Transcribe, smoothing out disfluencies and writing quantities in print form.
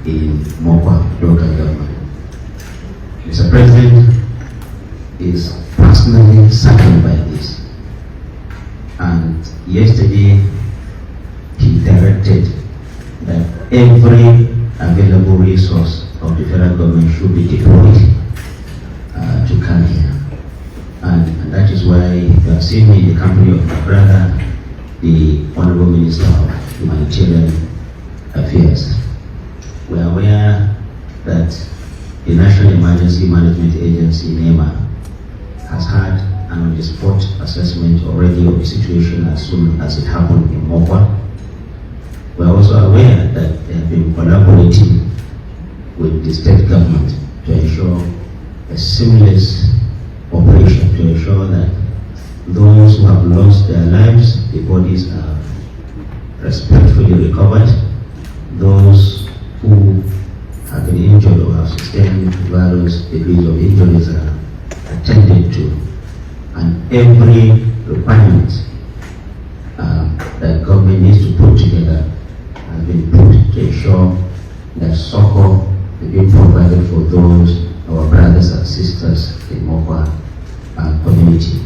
in Mokwa local government. Mr. President is personally saddened by this, and yesterday he directed that every available resource of the federal government should be deployed to come here. And that is why you have seen me in the company of my brother, the Honorable Minister of Humanitarian Affairs. We are aware that the National Emergency Management Agency, NEMA, has had an on-the-spot assessment already of the situation as soon as it happened in Mokwa. We are also aware that they have been collaborating with the state government to ensure a seamless operation, to ensure that those who have lost their lives, the bodies are respectfully recovered. Those who have been injured or have sustained various degrees of injuries are attended to, and every requirement that government needs to put together has been put to ensure that succor is being provided for those, our brothers and sisters in Mokwa community.